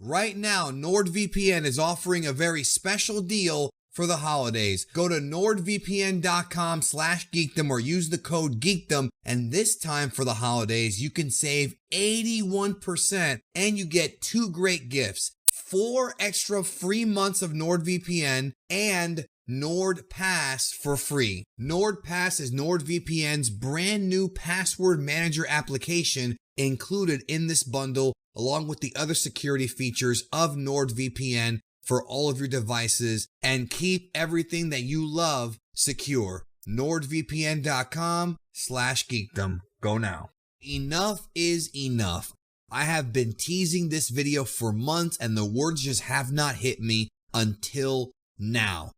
Right now, NordVPN is offering a very special deal for the holidays. Go to nordvpn.com/geekdom or use the code geekdom, and this time for the holidays, you can save 81% and you get 2 great gifts: 4 extra free months of NordVPN and NordPass for free. NordPass is NordVPN's brand new password manager application included in this bundle, along with the other security features of NordVPN for all of your devices, and keep everything that you love secure. NordVPN.com/geekdom. Go now. Enough is enough. I have been teasing this video for months and the words just have not hit me until now.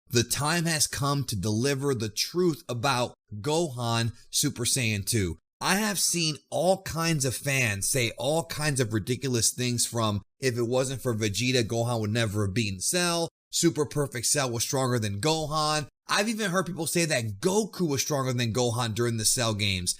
The time has come to deliver the truth about Gohan Super Saiyan 2. I have seen all kinds of fans say all kinds of ridiculous things, from if it wasn't for Vegeta, Gohan would never have beaten Cell. Super Perfect Cell was stronger than Gohan. I've even heard people say that Goku was stronger than Gohan during the Cell games.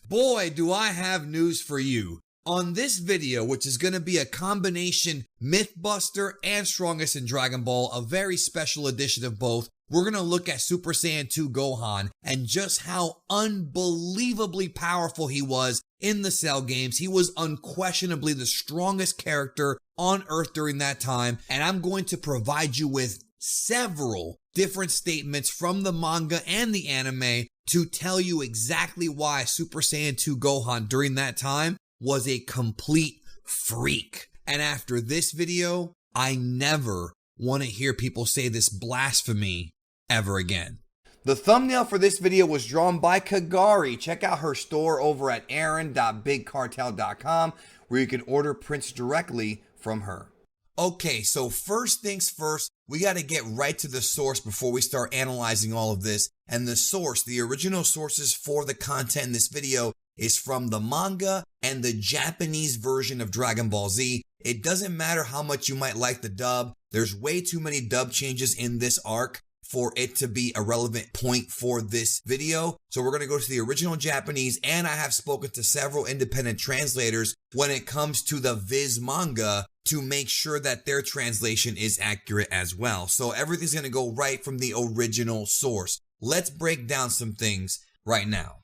Boy, do I have news for you. On this video, which is going to be a combination Mythbuster and Strongest in Dragon Ball, a very special edition of both, we're going to look at Super Saiyan 2 Gohan and just how unbelievably powerful he was in the Cell games. He was unquestionably the strongest character on Earth during that time, and I'm going to provide you with several different statements from the manga and the anime to tell you exactly why Super Saiyan 2 Gohan during that time was a complete freak. And after this video, I never want to hear people say this blasphemy ever again. The thumbnail for this video was drawn by Kagari. Check out her store over at aaron.bigcartel.com, where you can order prints directly from her. Okay, so first things first, we got to get right to the source before we start analyzing all of this. And the source, the original sources for the content in this video, is from the manga and the Japanese version of Dragon Ball Z. It doesn't matter how much you might like the dub. There's way too many dub changes in this arc for it to be a relevant point for this video. So we're going to go to the original Japanese, and I have spoken to several independent translators when it comes to the Viz manga to make sure that their translation is accurate as well. So everything's going to go right from the original source. Let's break down some things right now.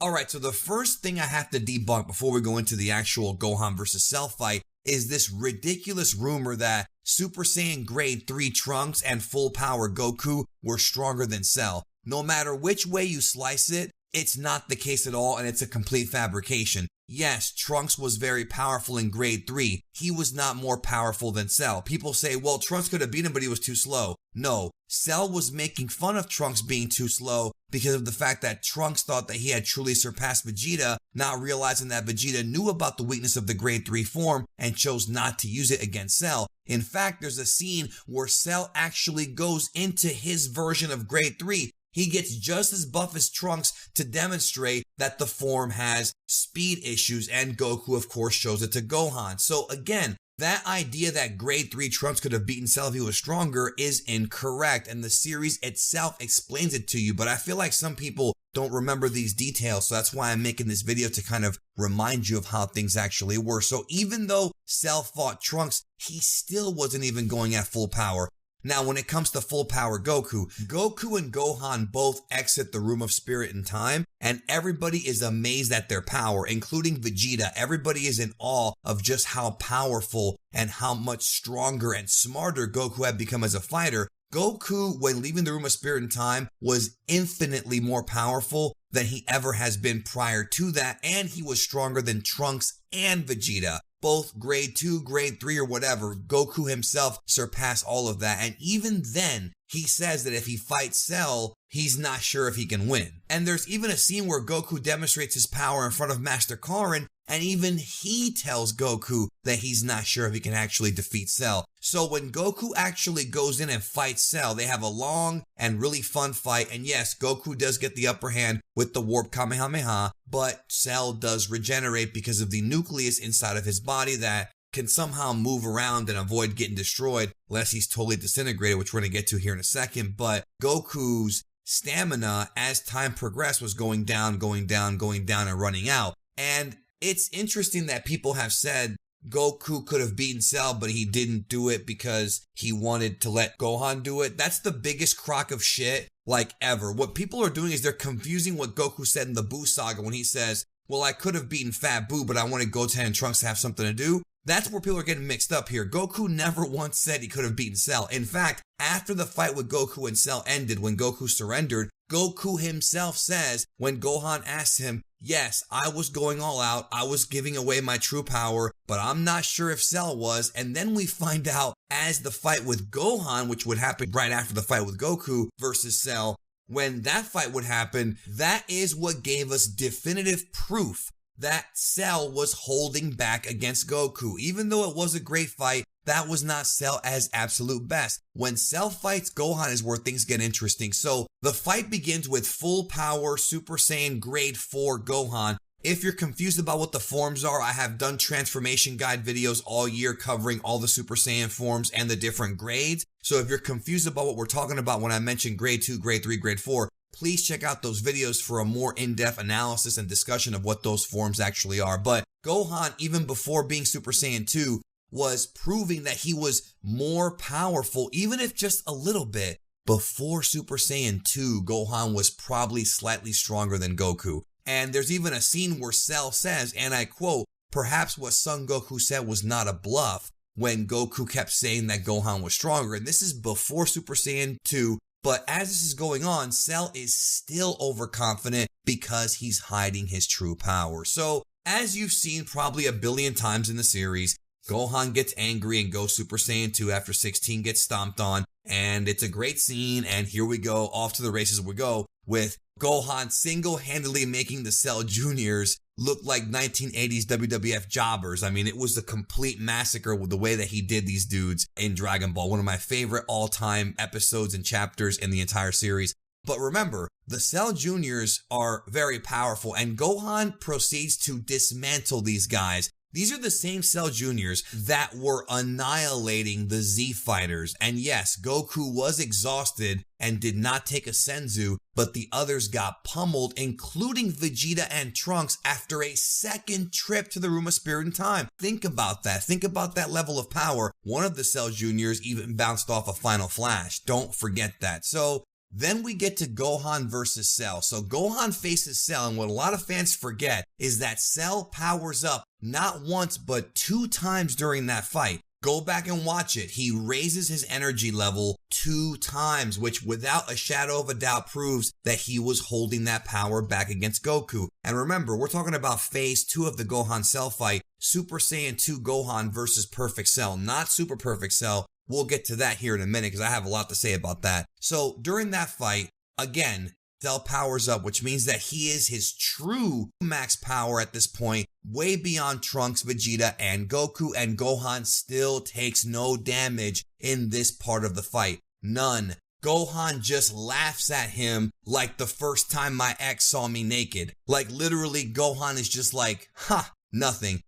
Alright, so the first thing I have to debunk before we go into the actual Gohan versus Cell fight is this ridiculous rumor that Super Saiyan Grade 3 Trunks and Full Power Goku were stronger than Cell. No matter which way you slice it, it's not the case at all, and it's a complete fabrication. Yes, Trunks was very powerful in Grade 3. He was not more powerful than Cell. People say, well, Trunks could have beat him, but he was too slow. No, Cell was making fun of Trunks being too slow because of the fact that Trunks thought that he had truly surpassed Vegeta, not realizing that Vegeta knew about the weakness of the Grade 3 form and chose not to use it against Cell. In fact, there's a scene where Cell actually goes into his version of Grade 3. He gets just as buff as Trunks to demonstrate that the form has speed issues, and Goku, of course, shows it to Gohan. So again, that idea that Grade 3 Trunks could have beaten Cell if he was stronger is incorrect, and the series itself explains it to you, but I feel like some people don't remember these details, so that's why I'm making this video, to kind of remind you of how things actually were. So even though Cell fought Trunks, he still wasn't even going at full power. Now, when it comes to Full Power Goku, Goku and Gohan both exit the Room of Spirit and Time, and everybody is amazed at their power, including Vegeta. Everybody is in awe of just how powerful and how much stronger and smarter Goku had become as a fighter. Goku, when leaving the Room of Spirit and Time, was infinitely more powerful than he ever has been prior to that, and he was stronger than Trunks and Vegeta. Both Grade 2, Grade 3, or whatever, Goku himself surpassed all of that. And even then, he says that if he fights Cell, he's not sure if he can win. And there's even a scene where Goku demonstrates his power in front of Master Karin, and even he tells Goku that he's not sure if he can actually defeat Cell. So when Goku actually goes in and fights Cell, they have a long and really fun fight. And yes, Goku does get the upper hand with the Warp Kamehameha, but Cell does regenerate because of the nucleus inside of his body that can somehow move around and avoid getting destroyed unless he's totally disintegrated, which we're going to get to here in a second. But Goku's stamina, as time progressed, was going down, and running out. And it's interesting that people have said Goku could have beaten Cell, but he didn't do it because he wanted to let Gohan do it. That's the biggest crock of shit, like, ever. What people are doing is they're confusing what Goku said in the Buu saga when he says, well, I could have beaten Fat Buu, but I wanted Goten and Trunks to have something to do. That's where people are getting mixed up here. Goku never once said he could have beaten Cell. In fact, after the fight with Goku and Cell ended, when Goku surrendered, Goku himself says, when Gohan asked him, yes, I was going all out, I was giving away my true power, but I'm not sure if Cell was. And then we find out as the fight with Gohan, which would happen right after the fight with Goku versus Cell, when that fight would happen, that is what gave us definitive proof that Cell was holding back against Goku. Even though it was a great fight, that was not Cell at his absolute best. When Cell fights Gohan is where things get interesting. So the fight begins with full power Super Saiyan grade 4 Gohan. If you're confused about what the forms are, I have done transformation guide videos all year covering all the Super Saiyan forms and the different grades. So if you're confused about what we're talking about when I mention grade 2, grade 3, grade 4, please check out those videos for a more in-depth analysis and discussion of what those forms actually are. But Gohan, even before being Super Saiyan 2, was proving that he was more powerful, even if just a little bit. Before Super Saiyan 2, Gohan was probably slightly stronger than Goku. And there's even a scene where Cell says, and I quote, perhaps what Son Goku said was not a bluff, when Goku kept saying that Gohan was stronger. And this is before Super Saiyan 2. But as this is going on, Cell is still overconfident because he's hiding his true power. So, as you've seen probably a billion times in the series, Gohan gets angry and goes Super Saiyan 2 after 16 gets stomped on. And it's a great scene, and here we go, off to the races we go, with Gohan single-handedly making the Cell Juniors look like 1980s WWF jobbers. I mean, it was a complete massacre with the way that he did these dudes in Dragon Ball. One of my favorite all-time episodes and chapters in the entire series. But remember, the Cell Juniors are very powerful, and Gohan proceeds to dismantle these guys. These are the same Cell Juniors that were annihilating the Z Fighters. And yes, Goku was exhausted and did not take a Senzu, but the others got pummeled, including Vegeta and Trunks, after a second trip to the Room of Spirit and Time. Think about that. Think about that level of power. One of the Cell Juniors even bounced off a Final Flash. Don't forget that. So then we get to Gohan versus Cell. So Gohan faces Cell, and what a lot of fans forget is that Cell powers up not once but 2 times during that fight. Go back and watch it. He raises his energy level 2 times, which without a shadow of a doubt proves that he was holding that power back against Goku. And remember, we're talking about phase 2 of the Gohan Cell fight, Super Saiyan 2 Gohan versus Perfect Cell, not Super Perfect Cell. We'll get to that here in a minute because I have a lot to say about that. So during that fight, again, Cell powers up, which means that he is his true max power at this point, way beyond Trunks, Vegeta, and Goku, and Gohan still takes no damage in this part of the fight. None. Gohan just laughs at him like the first time my ex saw me naked. Like literally, Gohan is just like, ha, nothing.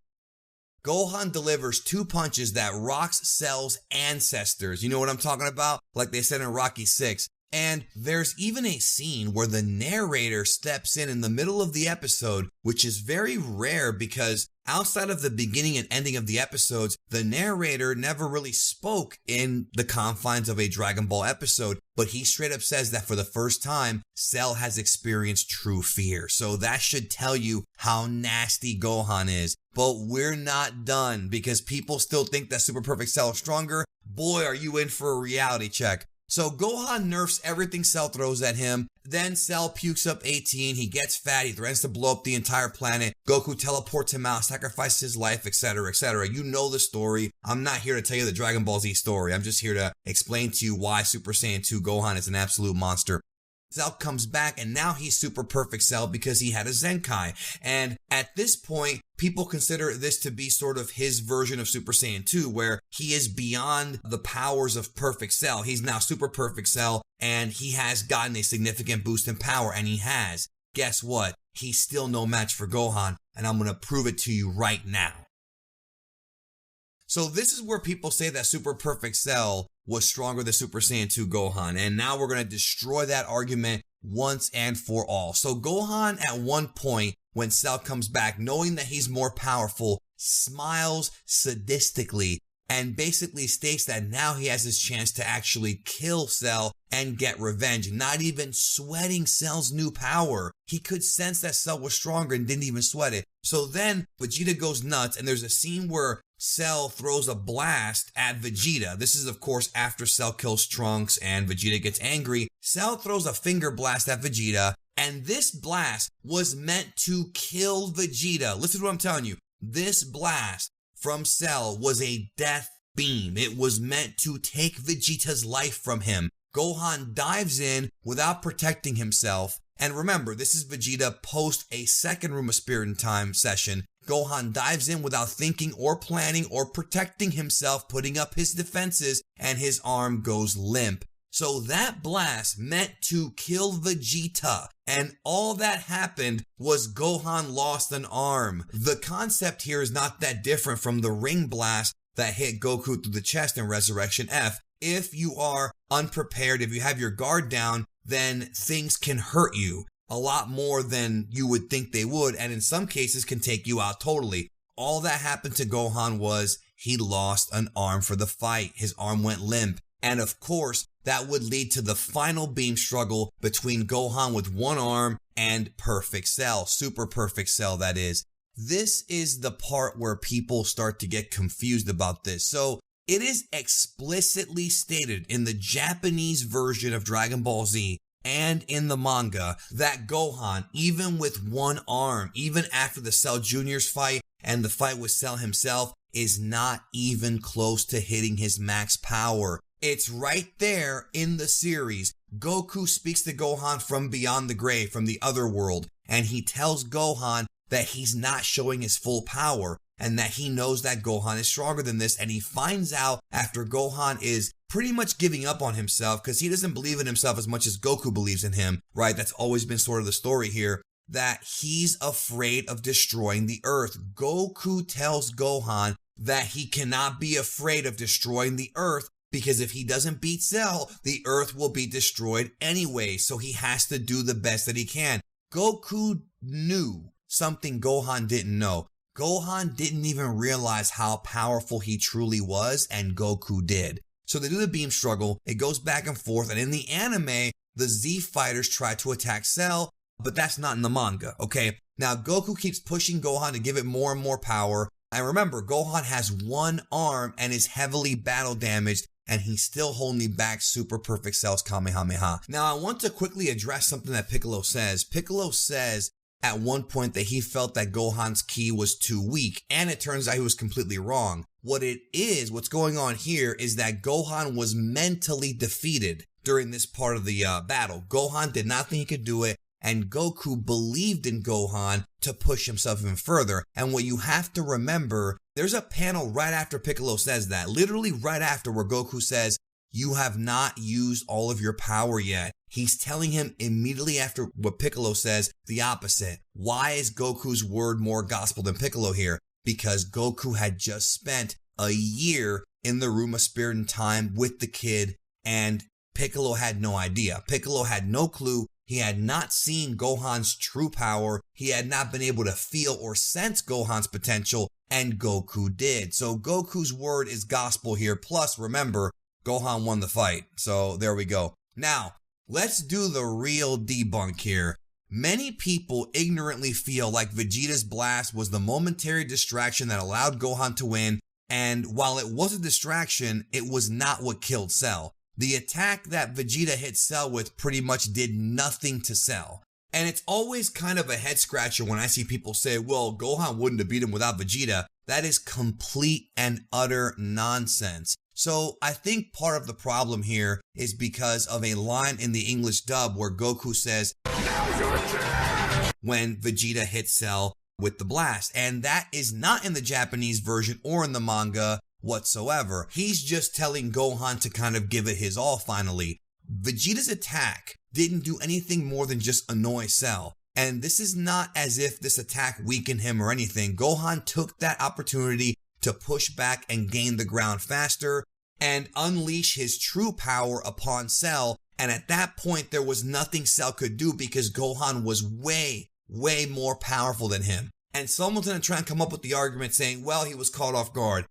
Gohan delivers 2 punches that rocks Cell's ancestors. You know what I'm talking about? Like they said in Rocky 6. And there's even a scene where the narrator steps in the middle of the episode, which is very rare because outside of the beginning and ending of the episodes, the narrator never really spoke in the confines of a Dragon Ball episode, but he straight up says that for the first time, Cell has experienced true fear. So that should tell you how nasty Gohan is. But we're not done because people still think that Super Perfect Cell is stronger. Boy, are you in for a reality check. So Gohan nerfs everything Cell throws at him. Then Cell pukes up 18. He gets fat. He threatens to blow up the entire planet. Goku teleports him out, sacrifices his life, etc., etc. You know the story. I'm not here to tell you the Dragon Ball Z story. I'm just here to explain to you why Super Saiyan 2 Gohan is an absolute monster. Cell comes back, and now he's Super Perfect Cell because he had a Zenkai. And at this point, people consider this to be sort of his version of Super Saiyan 2, where he is beyond the powers of Perfect Cell. He's now Super Perfect Cell, and he has gotten a significant boost in power, and he has. Guess what? He's still no match for Gohan, and I'm going to prove it to you right now. So this is where people say that Super Perfect Cell was stronger than Super Saiyan 2 Gohan, and now we're going to destroy that argument once and for all. So Gohan, at one point, when Cell comes back, knowing that he's more powerful, smiles sadistically and basically states that now he has his chance to actually kill Cell and get revenge, not even sweating Cell's new power. He could sense that Cell was stronger and didn't even sweat it. So then Vegeta goes nuts, and there's a scene where Cell throws a blast at Vegeta. This is, of course, after Cell kills Trunks and Vegeta gets angry. Cell throws a finger blast at Vegeta, and this blast was meant to kill Vegeta. Listen to what I'm telling you. This blast from Cell was a death beam. It was meant to take Vegeta's life from him. Gohan dives in without protecting himself. And remember, this is Vegeta post a second Room of Spirit and Time session. Gohan dives in without thinking or planning or protecting himself, putting up his defenses, and his arm goes limp. So that blast meant to kill Vegeta, and all that happened was Gohan lost an arm. The concept here is not that different from the ring blast that hit Goku through the chest in Resurrection F. If you are unprepared, if you have your guard down, then things can hurt you a lot more than you would think they would, and in some cases can take you out totally. All that happened to Gohan was he lost an arm for the fight. His arm went limp. And of course, that would lead to the final beam struggle between Gohan with one arm and Perfect Cell, Super Perfect Cell, that is. This is the part where people start to get confused about this. So it is explicitly stated in the Japanese version of Dragon Ball Z and in the manga that Gohan, even with one arm, even after the Cell Jr.'s fight and the fight with Cell himself, is not even close to hitting his max power. It's right there in the series. Goku speaks to Gohan from beyond the grave, from the other world, and he tells Gohan that he's not showing his full power and that he knows that Gohan is stronger than this. And he finds out after Gohan is pretty much giving up on himself because he doesn't believe in himself as much as Goku believes in him, right? That's always been sort of the story here, that he's afraid of destroying the Earth. Goku tells Gohan that he cannot be afraid of destroying the Earth because if he doesn't beat Cell, the Earth will be destroyed anyway, so he has to do the best that he can. Goku knew something Gohan didn't know. Gohan didn't even realize how powerful he truly was, and Goku did. So they do the beam struggle, it goes back and forth, and in the anime, the Z fighters try to attack Cell, but that's not in the manga, okay? Now, Goku keeps pushing Gohan to give it more and more power, and remember, Gohan has one arm and is heavily battle damaged, and he's still holding back Super Perfect Cell's Kamehameha. Now, I want to quickly address something that Piccolo says. Piccolo says at one point that he felt that Gohan's ki was too weak, and it turns out he was completely wrong. What's going on here is that Gohan was mentally defeated during this part of the battle. Gohan did not think he could do it, and Goku believed in Gohan to push himself even further. And what you have to remember, there's a panel right after Piccolo says that, literally right after, where Goku says, "You have not used all of your power yet." He's telling him immediately after what Piccolo says, the opposite. Why is Goku's word more gospel than Piccolo here? Because Goku had just spent a year in the Room of Spirit and Time with the kid, and Piccolo had no idea. Piccolo had no clue. He had not seen Gohan's true power. He had not been able to feel or sense Gohan's potential, and Goku did. So Goku's word is gospel here. Plus, remember, Gohan won the fight. So there we go. Now, let's do the real debunk here. Many people ignorantly feel like Vegeta's blast was the momentary distraction that allowed Gohan to win, and while it was a distraction, it was not what killed Cell. The attack that Vegeta hit Cell with pretty much did nothing to Cell. And it's always kind of a head scratcher when I see people say, well, Gohan wouldn't have beat him without Vegeta. That is complete and utter nonsense. So I think part of the problem here is because of a line in the English dub where Goku says, "Now's your turn," when Vegeta hits Cell with the blast. And that is not in the Japanese version or in the manga whatsoever. He's just telling Gohan to kind of give it his all finally. Vegeta's attack didn't do anything more than just annoy Cell. And this is not as if this attack weakened him or anything. Gohan took that opportunity to push back and gain the ground faster and unleash his true power upon Cell. And at that point, there was nothing Cell could do because Gohan was way more powerful than him. And someone's going to try and come up with the argument saying, well, he was caught off guard.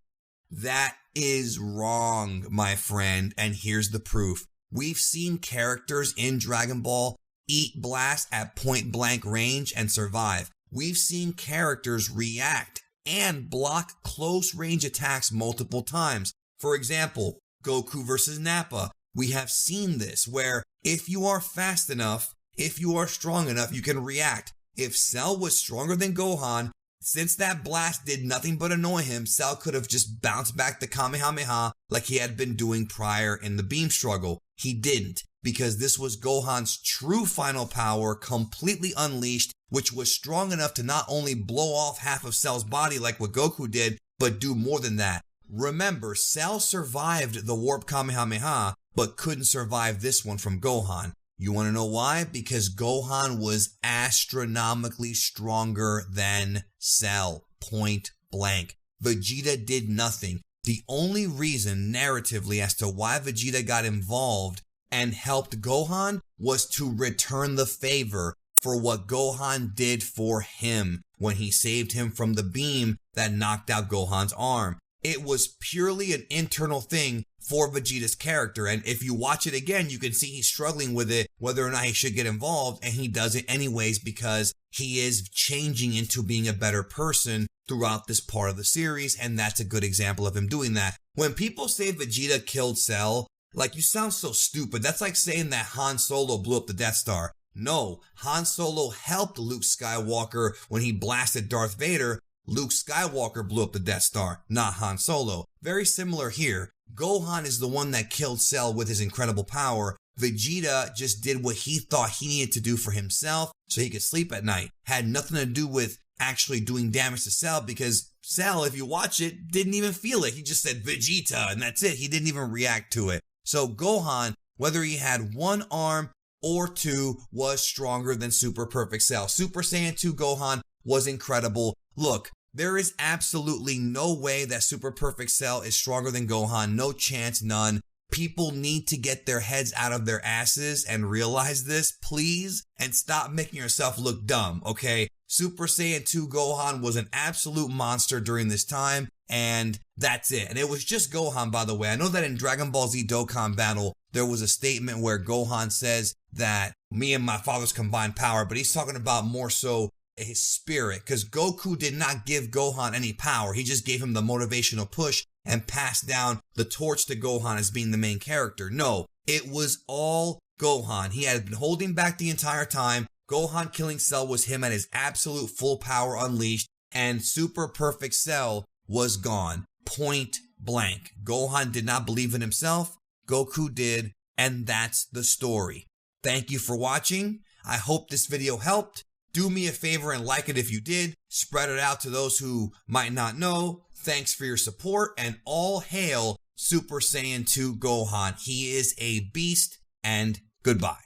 That is wrong, my friend, and here's the proof. We've seen characters in Dragon Ball eat blasts at point blank range and survive. We've seen characters react and block close range attacks multiple times. For example, Goku versus Nappa. We have seen this where if you are fast enough, if you are strong enough, you can react. If Cell was stronger than Gohan, since that blast did nothing but annoy him, Cell could have just bounced back the Kamehameha like he had been doing prior in the beam struggle. He didn't, because this was Gohan's true final power completely unleashed, which was strong enough to not only blow off half of Cell's body like what Goku did, but do more than that. Remember, Cell survived the Warp Kamehameha, but couldn't survive this one from Gohan. You want to know why? Because Gohan was astronomically stronger than Cell, point blank. Vegeta did nothing. The only reason narratively as to why Vegeta got involved and helped Gohan was to return the favor for what Gohan did for him when he saved him from the beam that knocked out Gohan's arm. It was purely an internal thing for Vegeta's character, and if you watch it again, you can see he's struggling with it, whether or not he should get involved, and he does it anyways because he is changing into being a better person throughout this part of the series, and that's a good example of him doing that. When people say Vegeta killed Cell, like, you sound so stupid. That's like saying that Han Solo blew up the Death Star. No, Han Solo helped Luke Skywalker when he blasted Darth Vader. Luke Skywalker blew up the Death Star, not Han Solo. Very similar here. Gohan is the one that killed Cell with his incredible power. Vegeta just did what he thought he needed to do for himself so he could sleep at night. Had nothing to do with actually doing damage to Cell, because Cell, if you watch it, didn't even feel it. He just said Vegeta and that's it. He didn't even react to it. So Gohan, whether he had one arm or two, was stronger than Super Perfect Cell. Super Saiyan 2 Gohan was incredible. Look, there is absolutely no way that Super Perfect Cell is stronger than Gohan. No chance, none. People need to get their heads out of their asses and realize this, please, and stop making yourself look dumb, okay? Super Saiyan 2 Gohan was an absolute monster during this time, and that's it. And it was just Gohan, by the way. I know that in Dragon Ball Z Dokkan Battle, there was a statement where Gohan says that me and my father's combined power, but he's talking about more so his spirit, because Goku did not give Gohan any power. He just gave him the motivational push and passed down the torch to Gohan as being the main character. No, it was all Gohan. He had been holding back the entire time. Gohan killing Cell was him at his absolute full power unleashed, and Super Perfect Cell was gone. Point blank. Gohan did not believe in himself. Goku did, and that's the story. Thank you for watching. I hope this video helped. Do me a favor and like it if you did. Spread it out to those who might not know. Thanks for your support, and all hail Super Saiyan 2 Gohan. He is a beast, and goodbye.